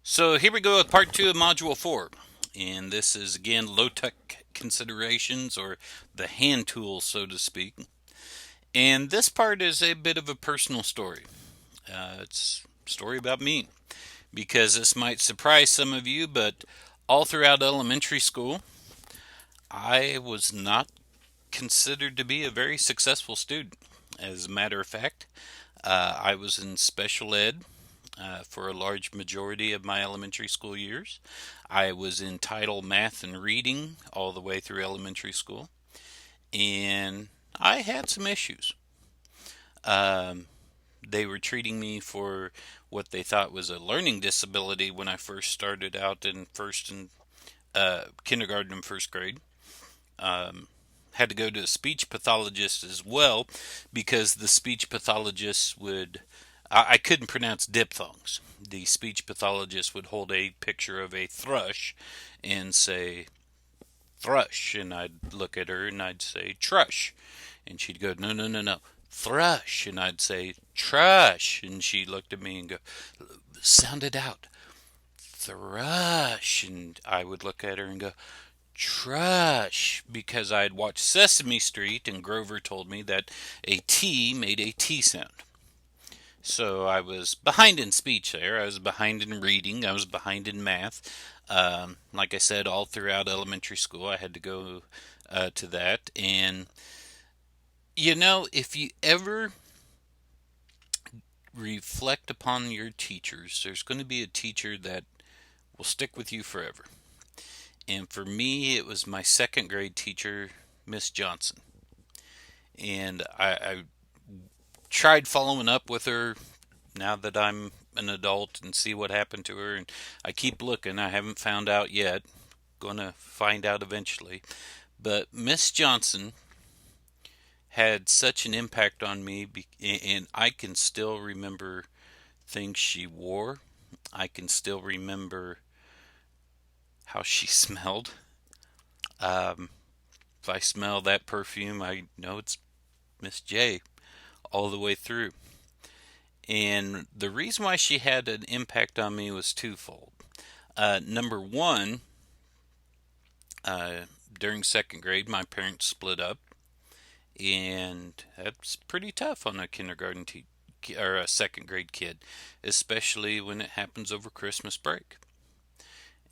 So here we go with part two of Module 4. And this is again low-tech considerations, or the hand tools, so to speak. And this part is a bit of a personal story. It's a story about me, because this might surprise some of you, but all throughout elementary school, I was not considered to be a very successful student. As a matter of fact, I was in special ed for a large majority of my elementary school years. I was in title math and reading all the way through elementary school, and I had some issues. Um, they were treating me for what they thought was a learning disability when I first started out in first and kindergarten and first grade. Um, had to go to a speech pathologist as well, because the speech pathologist would I couldn't pronounce diphthongs. The speech pathologist would hold a picture of a thrush and say thrush, and I'd look at her and I'd say trush, and she'd go, no, no, no, no, thrush, and I'd say trush, and she looked at me and go, sound it out, thrush, and I would look at her and go, trash, because I had watched Sesame Street and Grover told me that a T made a T sound. So I was behind in speech there. I was behind in reading. I was behind in math. Like I said, all throughout elementary school, I had to go to that. And, if you ever reflect upon your teachers, there's going to be a teacher that will stick with you forever. And for me, it was my second grade teacher, Miss Johnson. And I tried following up with her now that I'm an adult and see what happened to her. And I keep looking. I haven't found out yet. Gonna find out eventually. But Miss Johnson had such an impact on me, and I can still remember things she wore. I can still remember how she smelled. Um, if I smell that perfume, I know it's Miss J all the way through. And the reason why she had an impact on me was twofold. Number one, uh, during second grade, my parents split up, and that's pretty tough on a or a second grade kid, especially when it happens over Christmas break.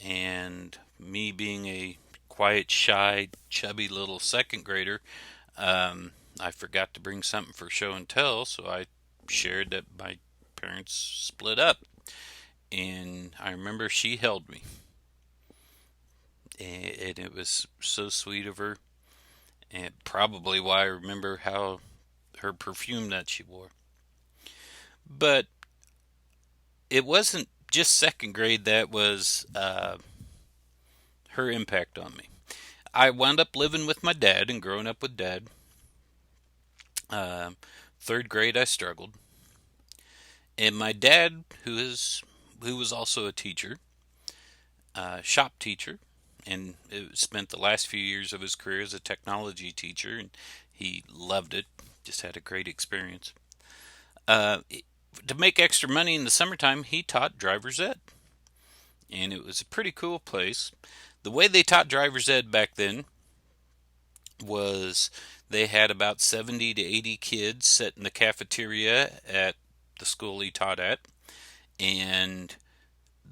And me being a quiet, shy, chubby little second grader, I forgot to bring something for show and tell, so I shared that my parents split up. And I remember she held me, and it was so sweet of her, and probably why I remember how her perfume that she wore. But it wasn't just second grade that was her impact on me. I wound up living with my dad and growing up with dad. Uh, Third grade, I struggled, and my dad, who was also a teacher, shop teacher, and spent the last few years of his career as a technology teacher, and he loved it. Just had a great experience. Uh, to make extra money in the summertime, he taught driver's ed, and it was a pretty cool place. The way they taught driver's ed back then was they had about 70 to 80 kids set in the cafeteria at the school he taught at, and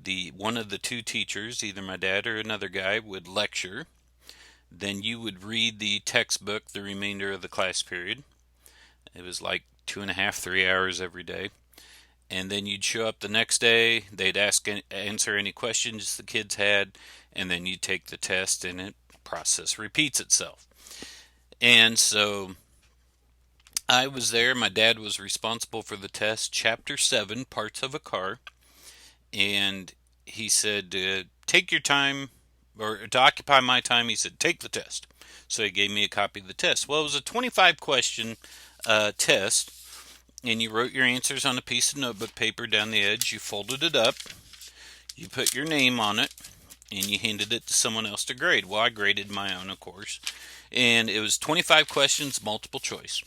the one of the two teachers, either my dad or another guy, would lecture. Then you would read the textbook the remainder of the class period. It was like 2.5, 3 hours every day. And then you'd show up the next day. They'd answer any questions the kids had, and then you'd take the test, and it process repeats itself. And so I was there. My dad was responsible for the test, Chapter 7, Parts of a Car. And he said, take your time, or to occupy my time, he said, take the test. So he gave me a copy of the test. Well, it was a 25 question test, and you wrote your answers on a piece of notebook paper down the edge. You folded it up, you put your name on it, and you handed it to someone else to grade. Well, I graded my own, of course. And it was 25 questions, multiple choice.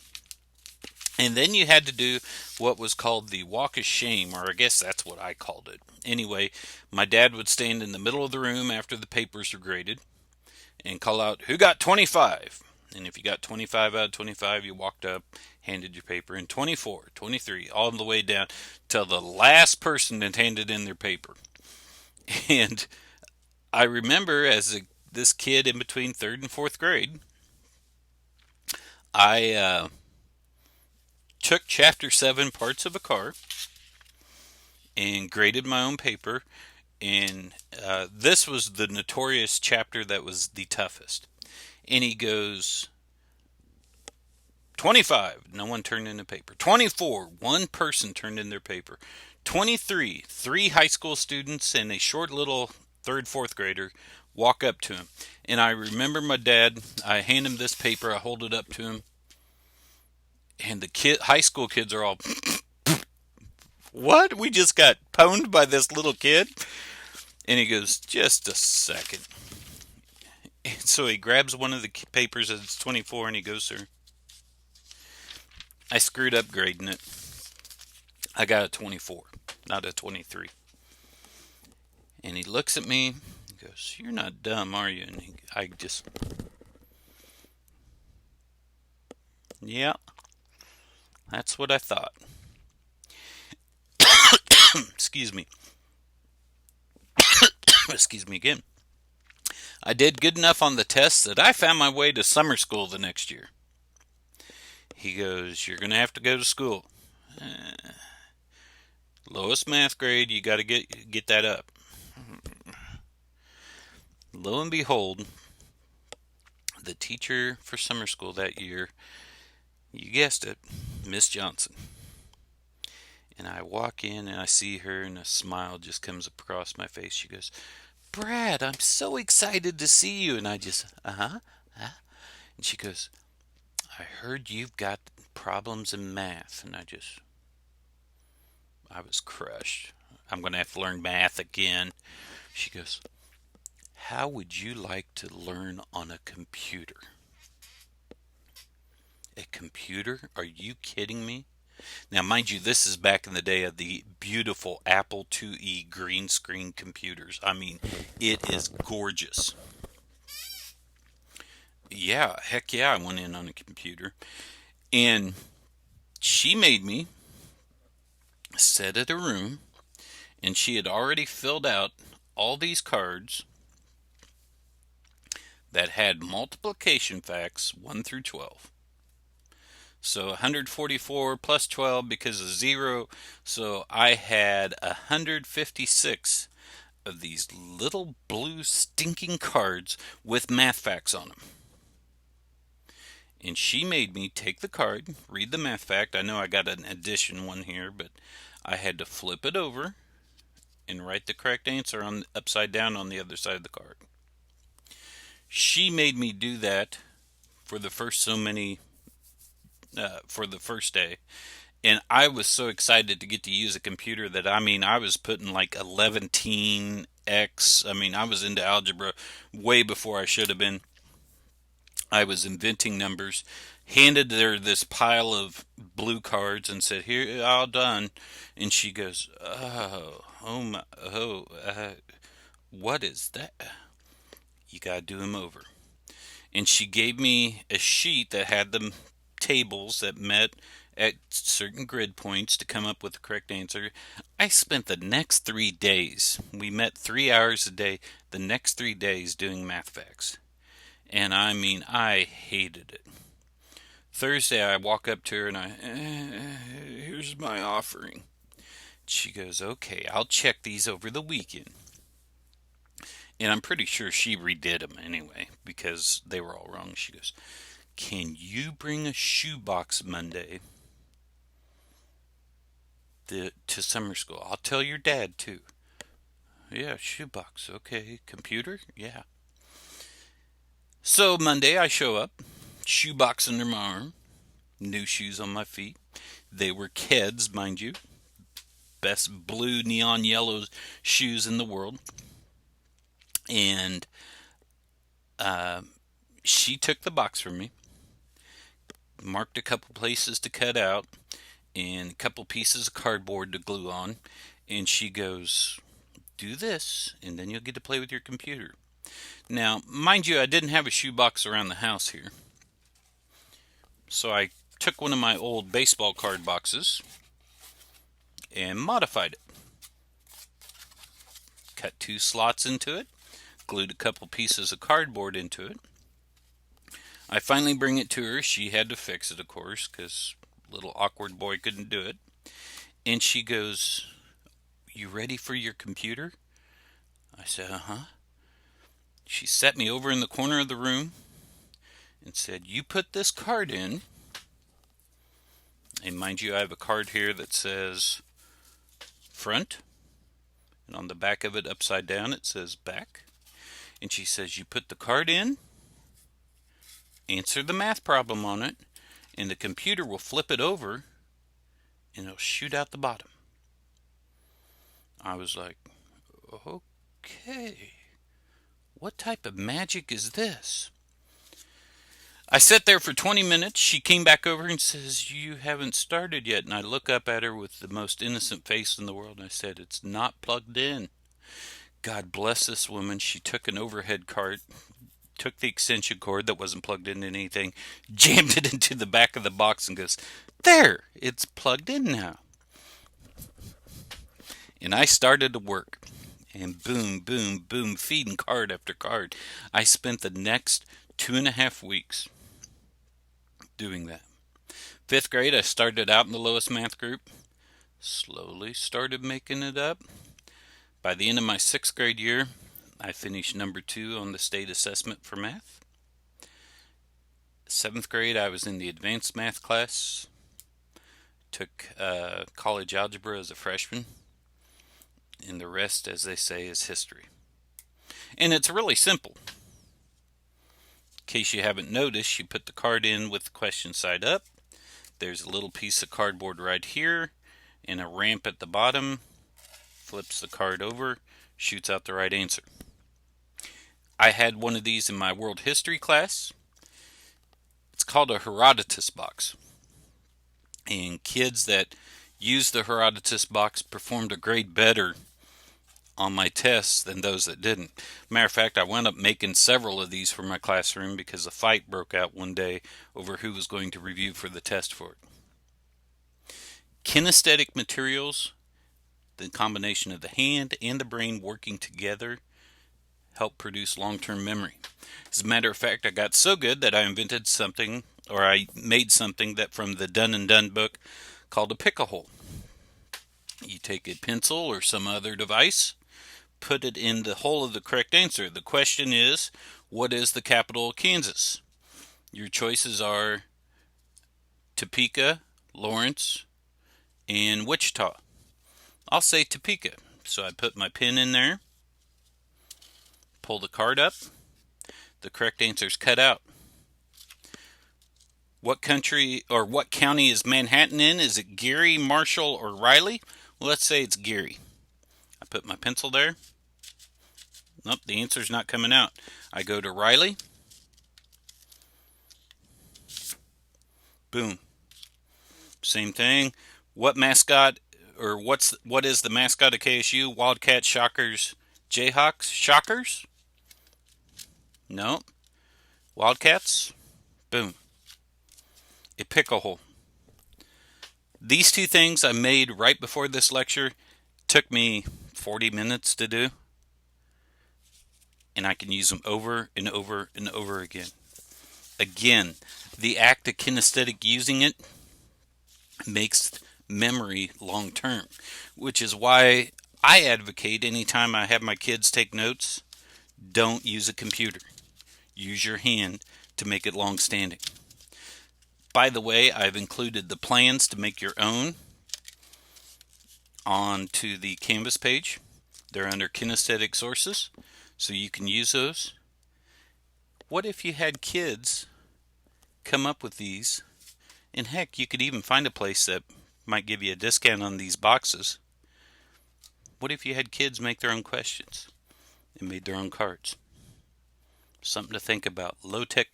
And then you had to do what was called the walk of shame, or I guess that's what I called it. Anyway, my dad would stand in the middle of the room after the papers were graded and call out, "Who got 25?" And if you got 25 out of 25, you walked up, handed your paper, and 24, 23, all the way down till the last person that handed in their paper. And I remember this kid in between third and fourth grade, I took chapter 7 parts of a car and graded my own paper. And this was the notorious chapter that was the toughest. And he goes, 25, no one turned in a paper. 24, one person turned in their paper. 23, three high school students and a short little third, fourth grader walk up to him. And I remember my dad, I hand him this paper, I hold it up to him, and the high school kids are all, "What? We just got pwned by this little kid?" And he goes, "Just a second." And so he grabs one of the papers that's 24 and he goes, "Sir, I screwed up grading it. I got a 24, not a 23." And he looks at me and goes, "You're not dumb, are you?" And I just, "Yeah, that's what I thought." Excuse me. Excuse me again. I did good enough on the test that I found my way to summer school the next year. He goes, "You're going to have to go to school. Lowest math grade, you got to get that up." Lo and behold, the teacher for summer school that year, you guessed it, Miss Johnson. And I walk in and I see her and a smile just comes across my face. She goes, "Brad, I'm so excited to see you." And I just, huh? And she goes, "I heard you've got problems in math." And I was crushed. I'm going to have to learn math again. She goes, "How would you like to learn on a computer?" A computer? Are you kidding me? Now, mind you, this is back in the day of the beautiful Apple IIe green screen computers. I mean, it is gorgeous. Yeah, heck yeah, I went in on a computer. And she made me sit at a room, and she had already filled out all these cards that had multiplication facts 1 through 12. So 144 plus 12 because of 0. So I had 156 of these little blue stinking cards with math facts on them. And she made me take the card, read the math fact. I know I got an addition one here, but I had to flip it over and write the correct answer on upside down on the other side of the card. She made me do that for the first for the first day. And I was so excited to get to use a computer that I was putting like 11x. I was into algebra way before I should have been. I was inventing numbers. Handed her this pile of blue cards and said, "Here, all done." And she goes, "Oh my, what is that? You gotta do them over." And she gave me a sheet that had the tables that met at certain grid points to come up with the correct answer. I spent the next 3 days, we met 3 hours a day, the next 3 days doing math facts. And I hated it. Thursday, I walk up to her and "Here's my offering." She goes, "Okay, I'll check these over the weekend." And I'm pretty sure she redid them anyway because they were all wrong. She goes, "Can you bring a shoebox Monday to summer school? I'll tell your dad too." "Yeah, shoebox. Okay. Computer? Yeah." So Monday I show up, shoebox under my arm, new shoes on my feet. They were Keds, mind you. Best blue neon yellow shoes in the world. And she took the box from me, marked a couple places to cut out, and a couple pieces of cardboard to glue on. And she goes, do this, and then you'll get to play with your computer. Now, mind you, I didn't have a shoebox around the house here. So I took one of my old baseball card boxes and modified it. Cut 2 slots into it, glued a couple pieces of cardboard into it. I finally bring it to her. She had to fix it, of course, because little awkward boy couldn't do it. And she goes, you ready for your computer? I said, uh-huh. She set me over in the corner of the room and said, you put this card in. And mind you, I have a card here that says front. And on the back of it, upside down, it says back. And she says, you put the card in, answer the math problem on it, and the computer will flip it over, and it'll shoot out the bottom. I was like, okay, what type of magic is this? I sat there for 20 minutes. She came back over and says, you haven't started yet. And I look up at her with the most innocent face in the world, and I said, it's not plugged in. God bless this woman. She took an overhead cart, took the extension cord that wasn't plugged into anything, jammed it into the back of the box, and goes, there, it's plugged in now. And I started to work, and boom, boom, boom, feeding card after card. I spent the next 2.5 weeks doing that. 5th grade, I started out in the lowest math group, slowly started making it up. By the end of my 6th grade year, I finished number 2 on the state assessment for math. 7th grade, I was in the advanced math class. Took college algebra as a freshman. And the rest, as they say, is history. And it's really simple. In case you haven't noticed, you put the card in with the question side up. There's a little piece of cardboard right here and a ramp at the bottom. Flips the card over, shoots out the right answer. I had one of these in my world history class. It's called a Herodotus box. And kids that used the Herodotus box performed a grade better on my tests than those that didn't. Matter of fact, I wound up making several of these for my classroom because a fight broke out one day over who was going to review for the test for it. Kinesthetic materials, the combination of the hand and the brain working together, help produce long-term memory. As a matter of fact, I got so good that I invented something, or I made something that from the Done and Done book called a pick-a-hole. You take a pencil or some other device, put it in the hole of the correct answer. The question is, what is the capital of Kansas? Your choices are Topeka, Lawrence, and Wichita. I'll say Topeka. So I put my pin in there, pull the card up, the correct answer is cut out. What country or what county is Manhattan in? Is it Geary, Marshall, or Riley? Well, let's say it's Geary. I put my pencil there. Nope, the answer's not coming out. I go to Riley. Boom. Same thing. What mascot or what is the mascot of KSU? Wildcats, Shockers, Jayhawks? Shockers? No. Wildcats? Boom. A pick-a-hole. These 2 things I made right before this lecture. Took me 40 minutes to do. And I can use them over and over and over again. Again, the act of kinesthetic using it makes memory long term, which is why I advocate anytime I have my kids take notes, don't use a computer. Use your hand to make it long standing. By the way, I've included the plans to make your own onto the Canvas page. They're under kinesthetic sources, so you can use those. What if you had kids come up with these? And heck, you could even find a place that might give you a discount on these boxes. What if you had kids make their own questions and made their own cards? Something to think about. Low-tech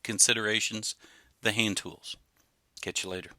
considerations, the hand tools. Catch you later.